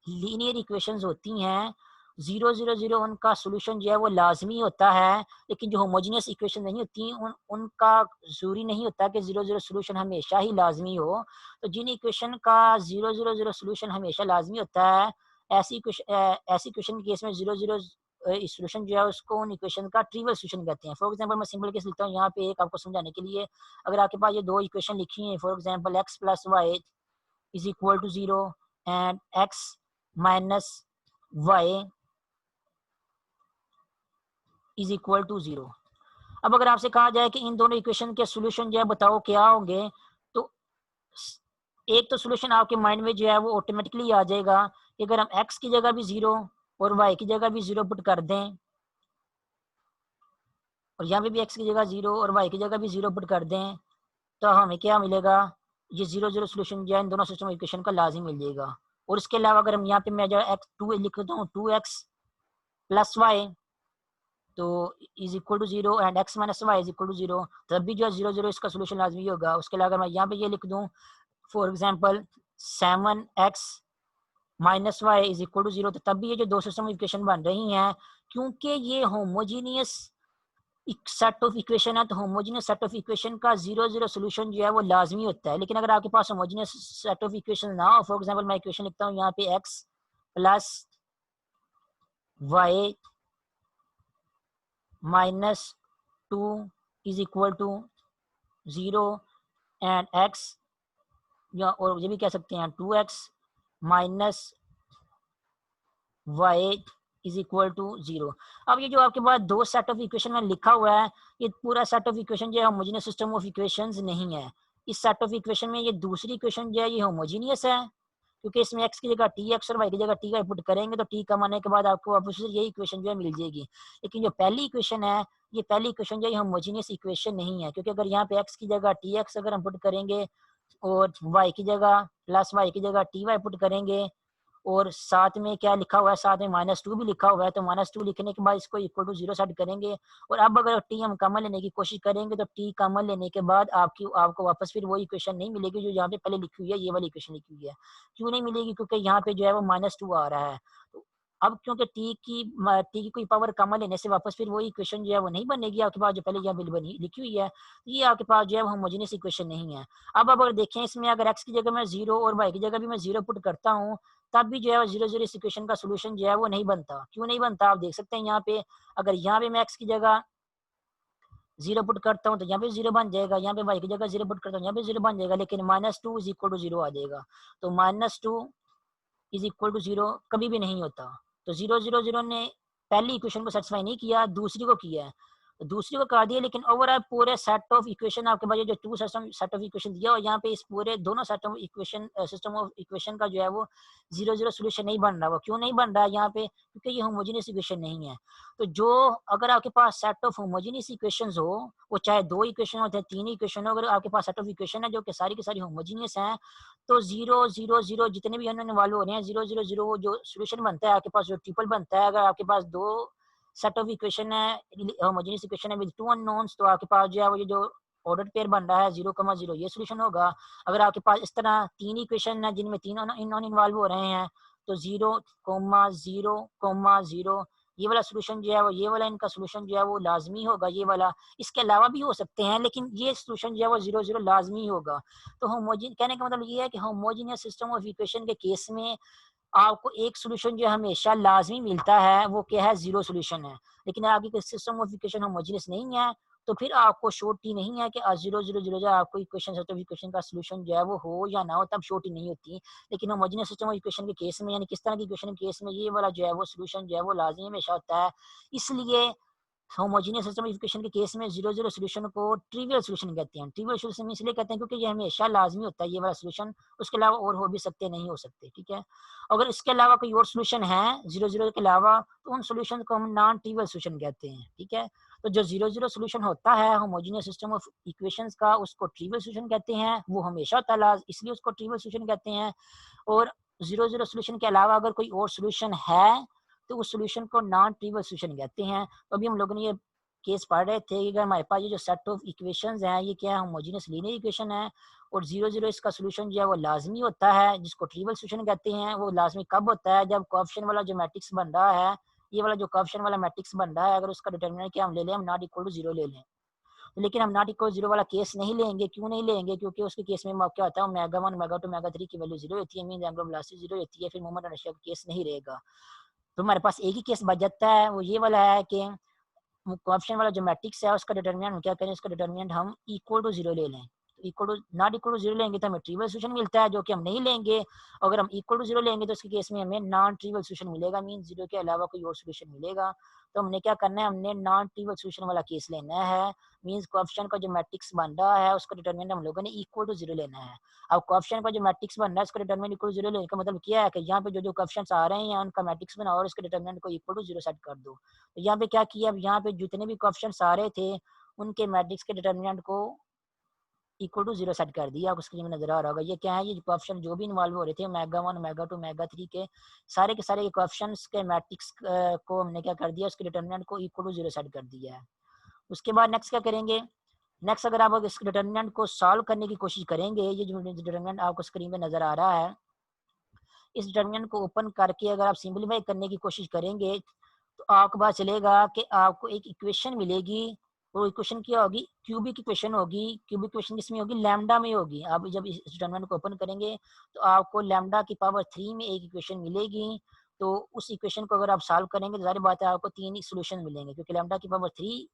लीनियर इक्वेशंस होती हैं जीरो जीरो जीरो उनका सोल्यूशन जो है वो लाजमी होता है, लेकिन जो होमोजेनियस इक्वेशन नहीं होती उनका जरूरी नहीं होता कि जीरो जीरो सोल्यूशन हमेशा ही लाजमी हो। तो जिन इक्वेशन का जीरो जीरो जीरो सोल्यूशन हमेशा लाजमी होता है, ऐसी इक्वेशन के केस में जीरो जीरो सोल्यूशन जो है उसको उन इक्वेशन का ट्रिवियल सोल्यूशन कहते हैं। फॉर एग्जांपल मैं सिंपल केस लिखता हूँ यहाँ पे एक आपको समझाने के लिए। अगर आपके पास ये दो इक्वेशन लिखी है, for example X plus Y is equal to zero and X minus Y is equal to zero. अब अगर आपसे कहा जाए कि इन दोनों इक्वेशन के सॉल्यूशन जो है बताओ क्या होंगे, तो एक तो सॉल्यूशन आपके माइंड में जो है वो ऑटोमेटिकली आ जाएगा कि अगर हम x की जगह भी जीरो और y की जगह भी जीरो पुट कर दें, और यहाँ पे भी x की जगह जीरो और y की जगह भी जीरो पुट कर दें, तो हमें क्या मिलेगा, ये जीरो जीरो सोल्यूशन जो है इन दोनों सिस्टम इक्वेशन का लाजिम मिल जाएगा। और इसके अलावा अगर हम यहाँ पे मैं जो एक्स टू लिख देता हूँ, टू एक्स प्लस वाई तो is equal to zero and X minus Y is equal to zero, तब भी जो है जीरो जीरो इसका सोल्यूशन लाजमी होगा। उसके अलावा अगर मैं यहाँ पे ये लिख दूँ for example seven X minus Y is equal to zero, तो तब भी ये जो दो सिस्टम इक्वेशन बन रही हैं, क्योंकि ये होमोजीनियस सेट ऑफ इक्वेशन है, तो होमोजेनियस सेट ऑफ इक्वेशन का जीरो जीरो सोल्यूशन जो है वो लाजमी होता है। लेकिन अगर आपके पास होमोजेनियस सेट ऑफ इक्वेशन ना हो, फॉर एग्जांपल मैं इक्वेशन लिखता हूँ यहाँ पे x plus y minus two is equal to zero and x, या और ये भी कह सकते हैं two x minus Y is equal to zero. अब ये जो आपके पास दो सेट ऑफ इक्वेशन में लिखा हुआ है, ये पूरा सेट ऑफ इक्वेशन जो है होमोजेनियस सिस्टम ऑफ इक्वेशंस नहीं है। इस सेट ऑफ इक्वेशन में ये दूसरी इक्वेशन जो है ये होमोजेनियस है, क्योंकि इसमें x की जगह टी एक्स और y की जगह टी वाई पुट करेंगे तो टी कम आने के बाद आपको वापस यही इक्वेशन जो है मिल जाएगी। लेकिन जो पहली इक्वेशन है, ये पहली इक्वेशन जो है होमोजेनियस इक्वेशन नहीं है, क्योंकि अगर यहाँ पे x की जगह टी एक्स अगर हम पुट करेंगे और y की जगह प्लस वाई की जगह टी वाई पुट करेंगे, और साथ में क्या लिखा हुआ है, साथ में माइनस टू भी लिखा हुआ है, तो माइनस टू लिखने के बाद इसको इक्वल टू जीरो सेट करेंगे। और अब अगर टी हम कॉमन लेने की कोशिश करेंगे तो टी कॉमन लेने के बाद आपको वापस फिर वो इक्वेशन नहीं मिलेगी जो यहाँ पे पहले लिखी हुई है, ये वाली इक्वेशन लिखी हुई है। क्यों नहीं मिलेगी, क्योंकि यहाँ पे जो है वो माइनस टू आ रहा है। तो अब क्योंकि टी की कोई पावर कॉमन लेने से वापस फिर वही इक्वेशन जो है वो नहीं बनेगी आपके पास जो पहले यहाँ पे बनी लिखी हुई है, ये आपके पास जो है होमोजेनियस इक्वेशन नहीं है। अब अगर देखें इसमें अगर एक्स की जगह मैं जीरो और वाई की जगह भी मैं जीरो पुट करता हूँ, तब भी जो है जीरो जीरो इस इक्वेशन का सोल्यूशन जो है वो नहीं बनता। क्यों नहीं बनता, आप देख सकते हैं यहाँ पे, अगर यहाँ पे मैं x की जगह जीरो पुट करता हूँ तो यहाँ पे जीरो बन जाएगा, यहाँ पे y की जगह जीरो पुट करता हूँ यहाँ पे जीरो बन जाएगा, लेकिन minus two is equal to zero आ जाएगा। तो minus two is equal to zero कभी भी नहीं होता। तो जीरो जीरो जीरो ने पहली इक्वेशन को सेटिस्फाई नहीं किया, दूसरी को किया है, तो दूसरी को कर दिया, लेकिन ओवरऑल पूरे सेट ऑफ इक्वेशन आपके पास जो two system set of equation दिया, और यहाँ पे इस पूरे दोनों set of equation system of equation का जो है वो जीरो जीरो सोल्यूशन नहीं बन रहा। वो क्यों नहीं बन रहा है यहाँ पे, क्योंकि ये होमोजेनियस इक्वेशन नहीं है। तो जो अगर आपके पास सेट ऑफ होमोजेनियस इक्वेशंस हो, वो चाहे दो इक्वेशन हो चाहे तीन इक्वेशन हो, अगर आपके पास सेट ऑफ इक्वेशन है जो कि सारी की सारी होमोजेनियस हैं, तो जीरो जीरो जीरो जितने भी अननोन वाले हो रहे हैं जीरो जीरो जीरो वो जो सोल्यूशन बनता है आपके पास जो ट्रिपल बनता है, अगर आपके पास दो सेट ऑफ इक्वेशन है, होमोजेनियस इक्वेशन है विद टू अननोन्स, तो आपके पास जो है वो ये जो ऑर्डर पेयर बन रहा है 0,0 ये सोल्यूशन होगा। अगर आपके पास इस तरह तीन इक्वेशन है जिनमें तीन नॉन इन्वॉल्व हो रहे हैं तो 0,0,0 ये वाला सोल्यूशन जो है वो, ये वाला इनका सोल्यूशन जो है वो लाजमी होगा ये वाला। इसके अलावा भी हो सकते हैं लेकिन ये सोल्यूशन जो है वो 0,0 लाजमी होगा। तो होमोजीन कहने का मतलब ये है कि होमोजीनियस सिस्टम ऑफ इक्वेशन के केस में आपको एक सोल्यूशन जो हमेशा लाजमी मिलता है वो क्या है, जीरो सोल्यूशन है। लेकिन आपकी सिस्टम ऑफ इक्वेशन होमोजेनियस नहीं है तो फिर आपको श्योरिटी नहीं है कि 0,0,0 जो आपको इक्वेशन सेट ऑफ इक्वेशन का सोल्यूशन जो है वो हो या ना हो, तब श्योरिटी नहीं होती। लेकिन होमोजेनियस सिस्टम ऑफ इक्वेशन के केस में, यानी किस तरह की इक्वेशन के केस में, ये वाला जो है वो सोल्यूशन जो है वो लाजमी हमेशा होता है। इसलिए होमोजेनियस सिस्टम इक्वेशन के केस में 0,0 सोल्यूशन को ट्रिवियल सोल्यूशन कहते हैं। ट्रिवियल सोल्यूशन इसलिए कहते हैं क्योंकि ये हमेशा लाजमी होता है ये वाला सोल्यूशन, उसके अलावा और हो भी सकते नहीं हो सकते, ठीक है। अगर इसके अलावा कोई और सोल्यूशन है 0,0 के अलावा तो उन सोल्यूशन को हम नॉन ट्रिवियल सोल्यूशन कहते हैं, ठीक है। तो जो 0,0 सोल्यूशन होता है होमोजेनियस सिस्टम ऑफ इक्वेशंस का उसको ट्रिवियल सोल्यूशन कहते हैं, वो हमेशा होता है इसलिए उसको ट्रिवियल सोल्यूशन कहते हैं। और 0,0 सोल्यूशन के अलावा अगर कोई और सोल्यूशन है तो उस सोल्यूशन को नॉन ट्रिवियल सोल्यूशन कहते हैं। तो अभी हम लोगों ने ये केस पढ़ रहे थे कि अगर हमारे पास ये जो सेट ऑफ इक्वेशंस हैं ये क्या है, होमोजेनियस लीनियर इक्वेशन है और 0,0 इसका सोल्यूशन जो है वो लाजमी होता है जिसको ट्रिवियल सोल्यूशन कहते हैं। वो लाजमी कब होता है, जब कोएफिशिएंट वाला जो मैट्रिक्स बन रहा है, ये वाला जो कोएफिशिएंट वाला मैट्रिक्स बन रहा है, अगर उसका डिटरमिनेंट क्या हम ले लें, हम नॉट इक्वल टू 0 ले लें। लेकिन हम नॉट इक्वल 0 वाला केस नहीं लेंगे। क्यों नहीं लेंगे? क्योंकि उसके केस में क्या होता है, ओमेगा 1 ओमेगा 2 ओमेगा 3 की वैल्यू 0 होती है, मीन एंगल ऑफ वेलोसिटी 0 होती है, फिर मोमेंट इनर्शिया का केस नहीं रहेगा। तो हमारे पास एक ही केस बच जाता है, वो ये वाला है कि कोएफिशिएंट वाला जो मैट्रिक्स है उसका डिटरमिनेंट हम क्या करें, उसका डिटरमिनेंट हम इक्वल टू 0 ले लें। Equal to not equal to 0 लेंगे तो हमें ट्रिवियल सोल्यूशन मिलता है जो कि हम नहीं लेंगे। अगर हम इक्वल टू 0 लेंगे तो उसके केस में हमें नॉन ट्रिवियल सोल्यूशन मिलेगा, मीन 0 के अलावा कोई और सोल्यूशन मिलेगा। तो हमने क्या करना है, हमने नॉन ट्रिवियल सोल्यूशन वाला केस लेना है, मीन्स कोएफिशिएंट का जो मैट्रिक्स बन रहा है उसका डिटरमिनेंट हम लोगों ने इक्वल टू 0 लेना है। अब कोएफिशिएंट का जो मैट्रिक्स बन रहा है उसका डिटरमिनेंट इक्वल टू 0 लेने का मतलब क्या है कि यहाँ पे जो जो कोएफिशिएंट्स आ रहे हैं उनका मैट्रिक्स बनाओ और उसके डिटरमिनेंट को इक्वल टू 0 सेट कर दो। तो यहाँ पे क्या किया, अब यहाँ पे जितने भी कोएफिशिएंट्स आ रहे थे उनके मैट्रिक्स के डिटरमिनेंट को इक्वल टू 0 सेट कर दिया। आपको स्क्रीन में नजर आ रहा होगा ये क्या है, ये कोएफिशिएंट जो भी इन्वॉल्व हो रहे थे ओमेगा 1 ओमेगा 2 ओमेगा 3 के सारे कोएफिशिएंट्स के मैट्रिक्स को हमने क्या कर दिया, उसके डिटरमिनेंट को इक्वल टू 0 सेट कर दिया है। उसके बाद नेक्स्ट क्या करेंगे, नेक्स्ट अगर आप इस डिटरमिनेंट को सॉल्व करने की कोशिश करेंगे, ये जो डिटरमिनेंट आपको स्क्रीन पे नजर आ रहा है, इस डिटरमिनेंट को ओपन करके अगर आप सिंपलीफाई करने की कोशिश करेंगे तो आपको पता चलेगा कि आपको एक इक्वेशन मिलेगी। वो इक्वेशन क्या होगी, क्यूबिक इक्वेशन होगी। क्यूबिक इक्वेशन किसमें होगी, लैम्डा में होगी। आप जब इस डिटरमिनेंट को ओपन करेंगे तो आपको लैम्डा की पावर 3 में एक इक्वेशन मिलेगी। तो उस इक्वेशन को अगर आप सॉल्व करेंगे तो जाहिर बात है आपको 3 ही सोल्यूशन मिलेंगे, क्योंकि लैम्डा की पावर 3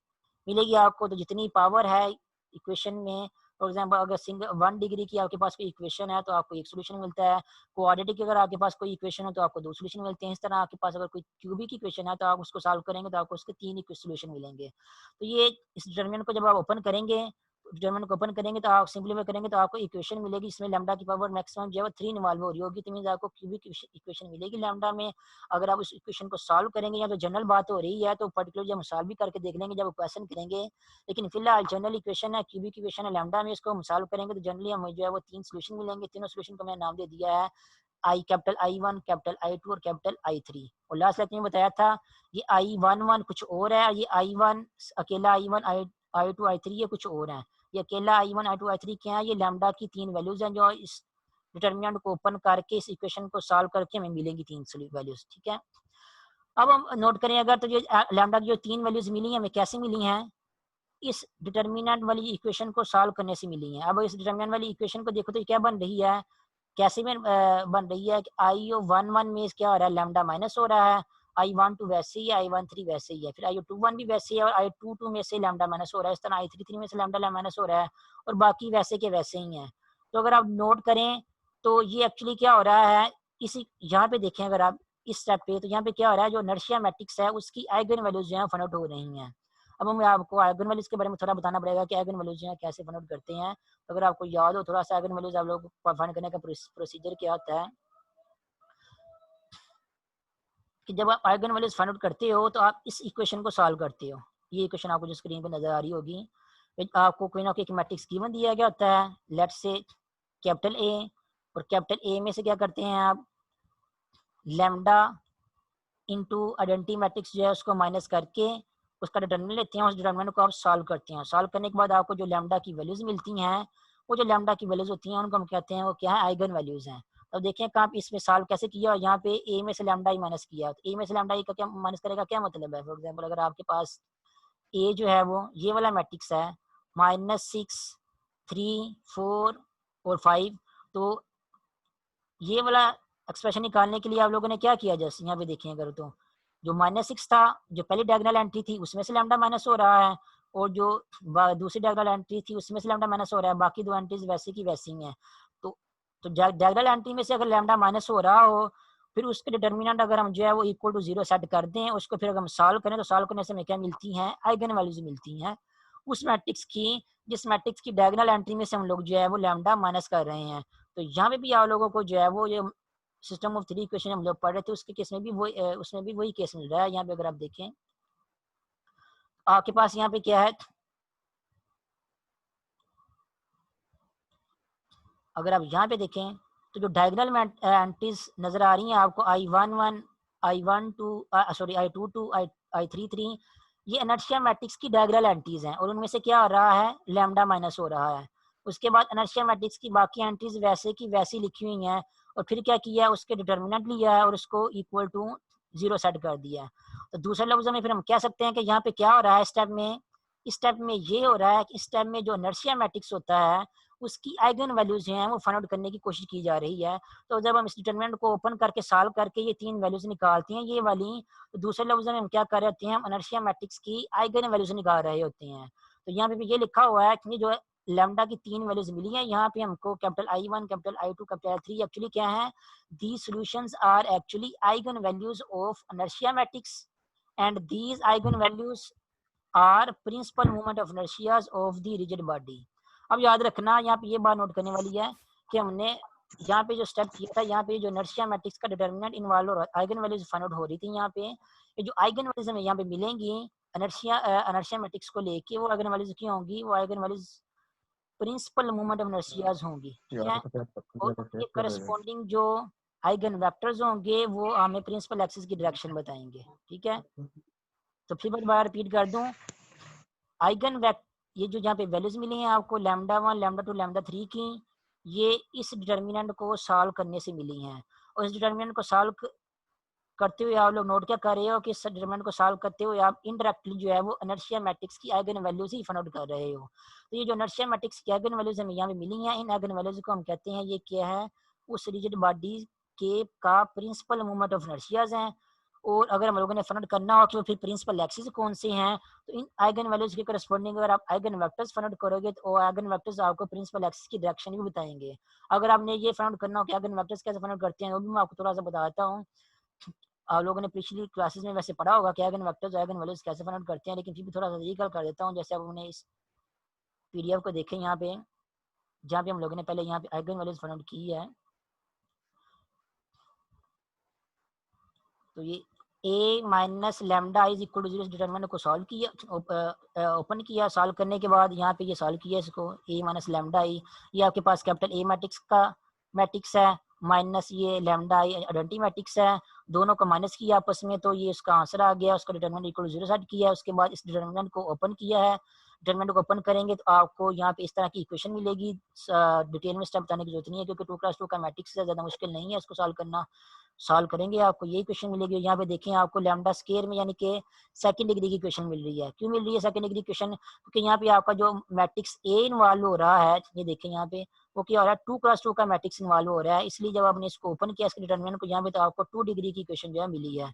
मिलेगी आपको। तो जितनी पावर है इक्वेशन में, फॉर एग्जांपल अगर सिंगल 1 डिग्री की आपके पास कोई इक्वेशन है तो आपको एक सोल्यूशन मिलता है। क्वाड्रेटिक की अगर आपके पास कोई इक्वेशन है तो आपको 2 सोल्यूशन मिलते हैं। इस तरह आपके पास अगर कोई क्यूबिक इक्वेशन है तो आप उसको सॉल्व करेंगे तो आपको उसके 3 ही सोल्यूशन मिलेंगे। तो ये इस डिटरमिनेंट को जब आप ओपन करेंगे, डिटरमिनेंट को ओपन करेंगे तो आप सिंपलीफाई करेंगे तो आपको इक्वेशन मिलेगी इसमें लैम्डा की पावर मैक्सिमम जो है 3 इन्वॉल्व हो रही होगी। तो मींस आपको क्यूबिक इक्वेशन मिलेगी लैम्डा में। अगर आप उस इक्वेशन को सॉल्व करेंगे, या तो जनरल बात हो रही है तो पर्टिकुलर जब हम सॉल्व भी करके देख लेंगे जब क्वेश्चन करेंगे, लेकिन फिलहाल जनरल इक्वेशन है, क्यूबिक इक्वेशन है लैम्डा में, इसको हम सॉल्व करेंगे तो जनरली हमें जो है वो 3 सोल्यूशन मिलेंगे। तीनों सोल्यूशन को मैंने नाम दे दिया है आई, कैपिटल I1, कैपिटल I2 और कैपिटल I3। और लास्ट लेक्चर में बताया था ये I11 कुछ और है, ये I1 अकेला I1 I2 I3 ये कुछ और है। ये अकेला I1 I2 I3 क्या है, ये लैम्डा की 3 वैल्यूज हैं जो इस डिटरमिनेंट को ओपन करके इस इक्वेशन को सॉल्व करके हमें मिलेंगी 3 वैल्यूज, ठीक है। अब हम नोट करें अगर, तो ये लैम्डा की जो 3 वैल्यूज मिली हैं हमें कैसे मिली हैं, इस डिटरमिनेंट वाली इक्वेशन को सॉल्व करने से मिली है। अब इस डिटरमिनेंट वाली इक्वेशन को देखो तो क्या बन रही है, कैसे में बन रही है कि I11 में क्या हो रहा है, लैम्डा माइनस हो रहा है। I12 वैसे ही है, I13 वैसे ही है, फिर I21 भी वैसे ही है और I22 में से लैम्डा माइनस हो रहा है। इस तरह I33 में से लैम्डा माइनस हो रहा है और बाकी वैसे के वैसे ही हैं। तो अगर आप नोट करें तो ये एक्चुअली क्या हो रहा है, इसी यहाँ पे देखें अगर आप इस स्टेप पे, तो यहाँ पे क्या हो रहा है, जो इनर्शिया मैट्रिक्स है उसकी आइगन वैल्यूज जो है फाइंड आउट हो रही हैं। अब हमें आपको आइगन वैल्यूज के बारे में थोड़ा बताना पड़ेगा कि आइगन वैल्यूज जो है कैसे फाइंड आउट करते हैं। तो अगर आपको याद हो थोड़ा सा आइगन वैल्यूज आप लोग को फाइंड करने का प्रोसीजर क्या होता है कि जब आप आइगन वैल्यूज फाइंड आउट करते हो तो आप इस इक्वेशन को सॉल्व करते हो। ये इक्वेशन आपको जो स्क्रीन पर नजर आ रही होगी, आपको कोई ना कोई एक मैट्रिक्स गिवन दिया गया होता है, लेट्स से कैपिटल ए, और कैपिटल ए में से क्या करते हैं आप, लैम्डा इंटू आइडेंटिटी मैट्रिक्स जो है उसको माइनस करके उसका डिटर्मिनेंट लेते हैं, उस डिटर्मिनेंट को आप सॉल्व करते हैं। सॉल्व करने के बाद आपको जो लैम्डा की वैल्यूज मिलती हैं, वो जो लैम्डा की वैल्यूज होती हैं उनको हम कहते हैं वो क्या है, आइगन वैल्यूज हैं। अब देखें कि आप इसमें सॉल्व कैसे किया, और यहाँ पे ए में से लैम्डा ही माइनस किया, तो ए में से लैम्डा ही का क्या माइनस करेगा, क्या मतलब है। फॉर एग्जाम्पल अगर आपके पास ए जो है वो ये वाला मैट्रिक्स है -6, 3, 4 और 5, तो ये वाला एक्सप्रेशन निकालने के लिए आप लोगों ने क्या किया, जैसे यहाँ पे देखें अगर, तो जो -6 था, जो पहली डायगोनल एंट्री थी उसमें से लैम्डा माइनस हो रहा है, और जो दूसरी डायगोनल एंट्री थी उसमें से लैम्डा माइनस हो रहा है, बाकी दो एंट्रीज वैसी की वैसी ही हैं। तो डायगोनल एंट्री में से अगर लैम्डा माइनस हो रहा हो, फिर उसके डिटर्मिनेंट अगर हम जो है वो इक्वल टू 0 सेट कर दें, उसको फिर अगर हम सॉल्व करें तो सॉल्व करने से हमें क्या मिलती हैं, आइगन वैल्यूज मिलती हैं उस मैट्रिक्स की, जिस मैट्रिक्स की डायगोनल एंट्री में से हम लोग जो है वो लैम्डा माइनस कर रहे हैं। तो यहाँ पे भी आप लोगों को जो है वो ये सिस्टम ऑफ थ्री इक्वेशन हम लोग पढ़ रहे थे, उसके केस में भी वो उसमें भी वही केस मिल रहा है। यहाँ पे अगर आप देखें आपके पास यहाँ पे क्या है, अगर आप यहाँ पे देखें तो जो डायगोनल एंट्रीज नजर आ रही हैं आपको I11, I12, sorry I22, I33, ये इनर्शिया मैट्रिक्स की डायगोनल एंट्रीज हैं, और उनमें से क्या हो रहा है, लैम्डा माइनस हो रहा है। उसके बाद इनर्शिया मैट्रिक्स की बाकी एंट्रीज वैसे की वैसी लिखी हुई हैं, और फिर क्या किया है, उसके डिटर्मिनेंट लिया है और उसको इक्वल टू 0 सेट कर दिया है। तो दूसरे लफ्जों में फिर हम कह सकते हैं कि यहाँ पे क्या हो रहा है, स्टेप में, इस स्टेप में ये हो रहा है कि इस स्टेप में जो इनर्शिया मैट्रिक्स होता है उसकी आइगन वैल्यूज हैं वो फाइंड आउट करने की कोशिश की जा रही है। तो जब हम इस डिटरमिनेंट को ओपन करके सॉल्व करके ये तीन वैल्यूज निकालते हैं ये वाली, तो दूसरे लफ्जों में हम क्या कर रहे होते हैं, हम इनर्शिया मैट्रिक्स की आइगन वैल्यूज निकाल रहे होते हैं। तो यहाँ पे भी ये लिखा हुआ है कि जो लैम्डा की तीन वैल्यूज मिली हैं, यहाँ पे हमको capital I1, capital I2, capital I3 actually क्या है, these solutions are actually eigen values of inertia matrix and these eigen values are principal moment of inertia of the rigid body। अब याद रखना यहाँ पे ये बात नोट करने वाली है कि हमने यहाँ पे जो स्टेप किया था, यहाँ पे जो इनर्शिया मैट्रिक्स का डिटरमिनेंट इन्वॉल्व हो रहा, आइगन वैल्यूज फाइंड आउट हो रही थी। यहाँ पे ये जो आइगन वैल्यूज हमें यहाँ पे मिलेंगी इनर्शिया मैट्रिक्स को लेके, वो आइगन वैल्यूज क्या होंगी, वो eigen values principal moment of inertias होंगी, ठीक है। और उनके करस्पॉन्डिंग जो आइगन वेक्टर्स होंगे वो हमें प्रिंसिपल एक्सिस की डायरेक्शन बताएंगे, ठीक है। तो फिर बार रिपीट कर दूं, आइगन वेक्टर ये जो यहाँ पे वैल्यूज मिली हैं आपको λ1, λ2, λ3 की, ये इस डिटर्मिनेंट को सॉल्व करने से मिली हैं। और इस डिटर्मिनेंट को सॉल्व करते हुए आप लोग नोट क्या कर रहे हो कि इस डिटर्मिनेंट को सॉल्व करते हुए आप इनडायरेक्टली जो है वो इनर्शिया मैट्रिक्स की आइगन वैल्यूज ही फाइंड आउट कर रहे हो। तो ये जो इनर्शिया मैट्रिक्स की आइगन वैल्यूज हमें यहाँ पे मिली हैं, इन आइगन वैल्यूज को हम कहते हैं ये क्या है, उस रिजिड बॉडी के का प्रिंसिपल मोमेंट ऑफ इनर्शियाज हैं। और अगर हम लोगों ने फाइंड आउट करना हो कि फिर प्रिंसिपल एक्सिस कौन से हैं, तो इन आइगन वैल्यूज के करस्पॉन्डिंग अगर आप आइगन वेक्टर्स फाइंड आउट करोगे तो आइगन वेक्टर्स आपको प्रिंसिपल एक्सिस की डायरेक्शन भी बताएंगे। अगर आपने ये फाइंड आउट करना हो कि आइगन वेक्टर्स कैसे फाइंड आउट करते हैं, वो भी मैं आपको थोड़ा सा बताता हूँ। आप लोगों ने पिछली क्लासेस में वैसे पढ़ा होगा कि आइगन वेक्टर्स आइगन वैल्यूज कैसे फाइंड आउट करते हैं, लेकिन फिर भी थोड़ा सा रिकॉल कर देता हूँ। जैसे आप उन्हें इस पीडीएफ को देखें यहाँ पे, जहाँ पे हम लोगों ने पहले यहाँ पे आइगन वैल्यूज फाइंड आउट की है, तो ये a minus lambda is equal to 0 determinant को सॉल्व किया, ओपन किया, सॉल्व करने के बाद यहाँ पे ये सॉल्व किया इसको, a माइनस लैम्डा आई, ये आपके पास कैपिटल A मैट्रिक्स का मैट्रिक्स है, माइनस ये लैम्डा आई आइडेंटिटी मैट्रिक्स है, दोनों को माइनस किया आपस में, तो ये उसका आंसर आ गया। उसका डिटरमिनेंट इक्वल टू 0 सेट किया, उसके बाद इस डिटरमिनेंट को ओपन किया है। डिटरमिनेंट को ओपन करेंगे तो आपको यहाँ पे इस तरह की इक्वेशन मिलेगी। डिटेल में स्टेप बताने की जरूरत नहीं है क्योंकि 2x2 का मैट्रिक्स है, ज़्यादा मुश्किल नहीं है इसको सॉल्व करना। सॉल्व करेंगे आपको यही क्वेश्चन मिलेगी। यहाँ पे देखें आपको लैम्डा स्केयर में यानी कि सेकंड डिग्री की क्वेश्चन मिल रही है। क्यों मिल रही है सेकंड डिग्री क्वेश्चन, क्योंकि यहाँ पे आपका जो मैट्रिक्स ए इन्वॉल्व हो रहा है, ये देखें यहाँ पे वो क्या हो रहा है, 2x2 का मैट्रिक्स इन्वॉल्व हो रहा है, इसलिए जब आपने इसको ओपन किया इसके डिटरमिनेंट को यहाँ पे, तो आपको 2 डिग्री की क्वेश्चन जो है मिली है।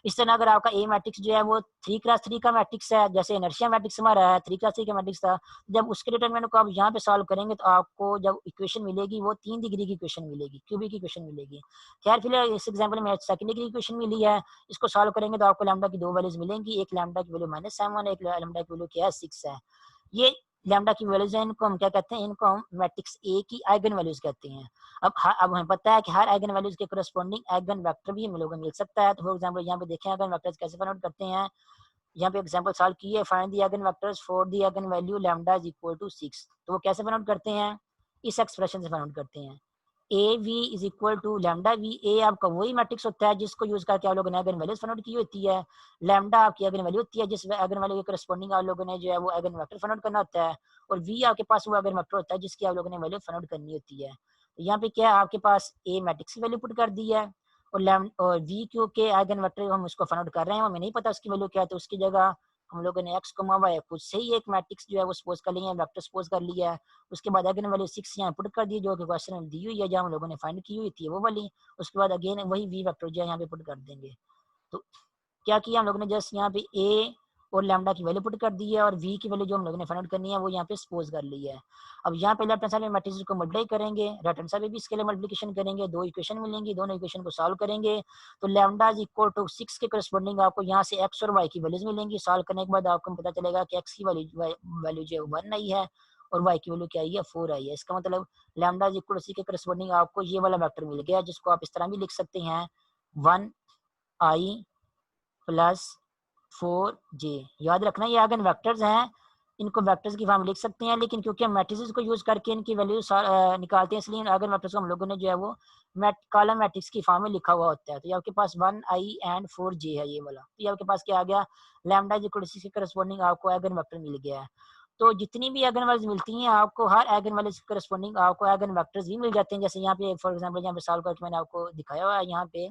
इस तरह अगर आपका ए मैट्रिक्स जो है वो 3x3 का मैट्रिक्स है, जैसे इनर्शिया मैट्रिक्स हमारा है 3x3 का मैट्रिक्स था, जब उसके डिटरमिनेंट को आप यहाँ पे सॉल्व करेंगे तो आपको जब इक्वेशन मिलेगी वो 3 डिग्री की क्वेश्चन मिलेगी, क्यूबिक की क्वेश्चन मिलेगी। खैर फिलहाल इस एग्जाम्पल में सेकंड डिग्री क्वेश्चन मिली है, इसको सॉल्व करेंगे तो आपको लैम्डा की दो वैल्यूज मिलेंगी, एक लैम्डा की वैल्यू -7 है, एक लैम्डा की वैल्यू क्या है 6 है। ये लैम्डा की वैल्यूज है, इनको हम क्या कहते हैं, इनको हम मैट्रिक्स ए की आइगन वैल्यूज कहते हैं। अब हमें पता है कि हर आइगन वैल्यूज के करस्पॉन्डिंग आइगन वेक्टर भी हम लोगों को मिल सकता है। तो फॉर एग्जांपल यहाँ पे देखें आइगन वेक्टर्स कैसे फाइंड आउट करते हैं, यहाँ पे एग्जांपल सॉल्व किए, find the eigen vectors for the eigen value lambda is equal to 6। तो वो कैसे फाइंड आउट करते हैं, इस एक्सप्रेशन से फाइंड आउट करते हैं। A V is equal to lambda V. A आपका वही मैट्रिक्स होता है जिसको यूज करके आप लोगों ने आइगन वैल्यूज फाइंड आउट की होती है। लैम्डा आपकी आइगन वैल्यू होती है जिस आइगन वैल्यू के करस्पॉन्डिंग आप लोगों ने जो है वो आइगन वेक्टर फाइंड आउट करना होता है। और वी आपके पास वो आइगन वेक्टर होता है जिसकी आप लोगों ने वैल्यू फाइंड आउट करनी होती है। तो यहाँ पे क्या है, आपके पास ए मैट्रिक्स की वैल्यू पुट कर दी है, और लैम और वी क्यू के आइगन वेक्टर हम उसको फाइंड आउट कर रहे हैं, हमें नहीं पता उसकी वैल्यू क्या है, तो उसकी जगह हम लोगों ने एक्स को वाई खुद से ही एक मैट्रिक्स जो है वो सपोज कर लिया है, वेक्टर सपोज कर लिया है। उसके बाद आइगन वैल्यू 6 यहाँ पुट कर दी जो कि क्वेश्चन में दी हुई है, जहाँ हम लोगों ने फाइंड की हुई थी वो वाली। उसके बाद अगेन वही वी वेक्टर जो है यहाँ पे पुट कर देंगे। तो क्या किया हम लोगों ने, जस्ट यहाँ पे ए और लैम्डा की वैल्यू पुट कर दी है, और वी की वैल्यू जो हम लोगों ने फाइंड आउट करनी है वो यहाँ पे सपोज कर ली है। अब यहाँ पे लेफ्ट हैंड साइड में मैट्रिक्स को मल्टीप्लाई करेंगे, राइट हैंड साइड में भी इसके लिए मल्टीप्लिकेशन करेंगे, दो इक्वेशन मिलेंगी, दोनों इक्वेशन को सॉल्व करेंगे। तो लैम्डा इज इक्वल टू 6 के करस्पॉन्डिंग आपको यहाँ से एक्स और वाई की वैल्यूज मिलेंगी। सॉल्व करने के बाद आपको पता चलेगा कि एक्स की वैल्यू जो है 1 आई है और वाई की वैल्यू क्या आई है 4 आई है। इसका मतलब लैम्डा इज इक्वल टू 6 के करस्पॉन्डिंग आपको ये वाला वेक्टर मिल गया, जिसको आप इस तरह भी लिख सकते हैं 1 आई प्लस 4j। याद रखना ये आइगन वेक्टर्स हैं, इनको वेक्टर्स की फॉर्म लिख सकते हैं, लेकिन क्योंकि हम मैट्रिसेस को यूज करके इनकी वैल्यू निकालते हैं, इसलिए आइगन वेक्टर्स को हम लोगों ने जो है वो कॉलम मैट्रिक्स की फॉर्म में लिखा हुआ होता है। तो ये आपके पास 1i एंड 4j है ये वाला। तो ये आपके पास क्या आ गया, लैम्डा इज इक्वल टू 6 के करस्पॉन्डिंग आपको आइगन वेक्टर मिल गया है। तो जितनी भी आइगन वैल्यूज मिलती हैं आपको, हर आइगन वैल्यू के करस्पॉन्डिंग आपको आइगन वेक्टर्स भी मिल जाते हैं। जैसे यहाँ पे फॉर एग्जांपल यहाँ पे सॉल्व करके मैंने आपको दिखाया हुआ है यहाँ पे,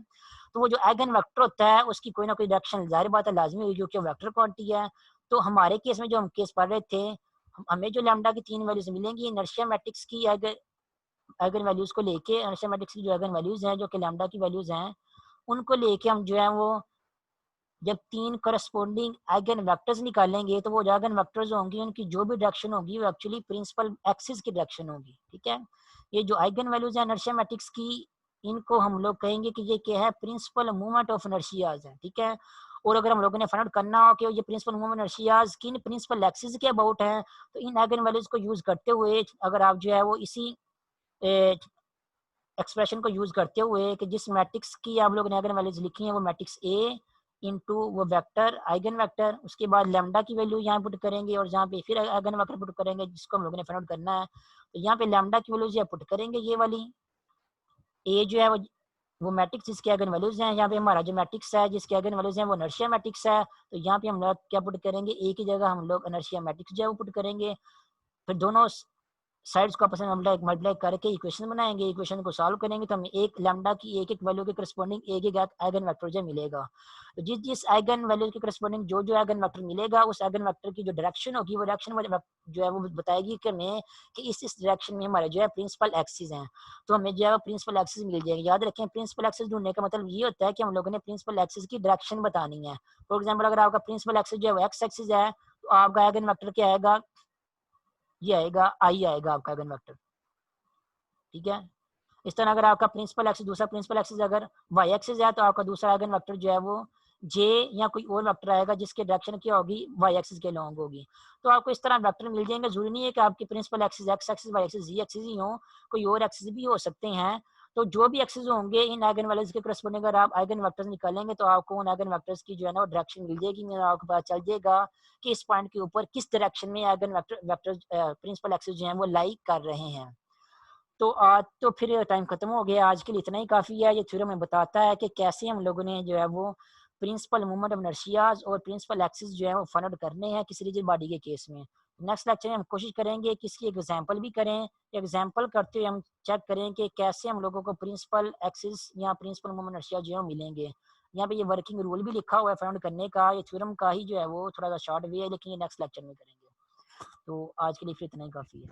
तो वो जो आइगन वेक्टर होता है उसकी कोई ना कोई डायरेक्शन जाहिर बात है लाजमी होगी क्योंकि वेक्टर क्वांटिटी है। तो हमारे केस में जो हम केस पढ़ रहे थे, हमें जो लैम्डा की 3 वैल्यूज मिलेंगी इनर्शिया मैट्रिक्स की आइगन वैल्यूज को लेके, इनर्शिया मैट्रिक्स की जो आइगन वैल्यूज हैं जो कि लैम्डा की वैल्यूज हैं, उनको लेके हम जो है वो जब 3 करस्पॉन्डिंग आइगन वेक्टर्स निकालेंगे, तो वो जो आइगन वेक्टर्स होंगी उनकी जो भी डायरेक्शन होगी वो एक्चुअली प्रिंसिपल एक्सिस की डायरेक्शन होगी। ठीक है, ये जो आइगन वैल्यूज है इनर्शिया मैट्रिक्स की, इनको हम लोग कहेंगे कि ये क्या है, प्रिंसिपल मूवमेंट ऑफ इनर्शियाज है। ठीक है, और अगर हम लोगों ने फाइंड आउट करना हो कि ये प्रिंसिपल मूवमेंट इनर्शियाज किन प्रिंसिपल एक्सिस के अबाउट है, तो इन आइगन वैल्यूज को यूज करते हुए अगर आप जो है वो इसी एक्सप्रेशन को यूज करते हुए कि जिस मैट्रिक्स की आप लोगों ने आइगन वैल्यूज लिखी है वो मैट्रिक्स ए इंटू वो वेक्टर आइगन वेक्टर, उसके बाद लैम्डा की वैल्यू यहाँ पुट करेंगे और जहाँ पे फिर आइगन वेक्टर पुट करेंगे जिसको हम लोगों ने फाइंड आउट करना है। तो यहाँ पे लैम्डा की वैल्यूज पुट करेंगे ये वाली, ए जो है वो मैट्रिक्स जिसके आइगन वैल्यूज हैं, यहाँ पे हमारा जो मैट्रिक्स है जिसके आइगन वैल्यूज हैं वो इनर्शिया मैट्रिक्स है। तो यहाँ पे हम लोग क्या पुट करेंगे, ए की जगह हम लोग इनर्शिया मैट्रिक्स जो है वो पुट करेंगे। फिर दोनों साइड्स को आपस में मल्टीप्लाई करके इक्वेशन बनाएंगे, इक्वेशन को सॉल्व करेंगे तो हमें एक लैम्डा की एक एक वैल्यू के करस्पॉन्डिंग एक एक आइगन वेक्टर जो मिलेगा। तो जिस जिस आइगन वैल्यू के करस्पॉन्डिंग जो जो आइगन वेक्टर मिलेगा उस आइगन वेक्टर की जो डायरेक्शन होगी वो डायरेक्शन जो है वो बताएगी कि हमें कि इस डायरेक्शन में हमारे जो है प्रिंसिपल एक्सिस हैं। तो हमें जो है प्रिंसिपल एक्सिस मिल जाएगी। याद रखें प्रिंसिपल एक्सिस ढूंढने का मतलब ये होता है कि हम लोगों ने प्रिंसिपल एक्सिस की डायरेक्शन बतानी है। फॉर एग्जाम्पल अगर आपका प्रिंसिपल एक्सिस जो है एक्स एक्सिस है तो आपका आइगन वेक्टर क्या आएगा, ये आएगा आई आएगा आपका आइगन वेक्टर। ठीक है, इस तरह अगर आपका प्रिंसिपल एक्सिस दूसरा प्रिंसिपल एक्सिस अगर वाई एक्सिस है तो आपका दूसरा आइगन वेक्टर जो है वो जे या कोई और वेक्टर आएगा जिसके डायरेक्शन क्या होगी वाई एक्सिस के लॉन्ग होगी। तो आपको इस तरह वेक्टर मिल जाएंगे। जरूरी नहीं है कि आपके principal axis X axis Y axis Z axis ही हो, कोई और एक्सिस भी हो सकते हैं। तो जो भी एक्सिस होंगे इन आइगन वैल्यूज के करस्पॉन्डिंग अगर आप आइगन वेक्टर्स निकालेंगे तो आपको उन आइगन वेक्टर्स की जो है ना डायरेक्शन मिल जाएगी। आपको पता चल जाएगा कि इस पॉइंट के ऊपर किस डायरेक्शन में आइगन वेक्टर प्रिंसिपल एक्सिस जो है वो लाई कर रहे हैं। तो आज तो फिर टाइम खत्म हो गया, आज के लिए इतना ही काफ़ी है। ये थ्योरम हमें बताता है कि कैसे हम लोगों ने जो है वो प्रिंसिपल मूवमेंट ऑफ इनर्शियाज और प्रिंसिपल एक्सिस जो है वो फाइंड आउट करने हैं किसी रिजिड बॉडी के केस में। नेक्स्ट लेक्चर में हम कोशिश करेंगे कि इसकी एग्जांपल भी करें, एग्जांपल करते हुए हम चेक करें कि कैसे हम लोगों को प्रिंसिपल एक्सिस या प्रिंसिपल मूवमेंट इनर्शिया जो है वो मिलेंगे। यहाँ पे ये वर्किंग रूल भी लिखा हुआ है फाइंड आउट करने का। ये थ्योरम का ही जो है वो थोड़ा सा शॉर्ट वे है, लेकिन ये नेक्स्ट लेक्चर में करेंगे। तो आज के लिए फिर इतना ही काफ़ी है।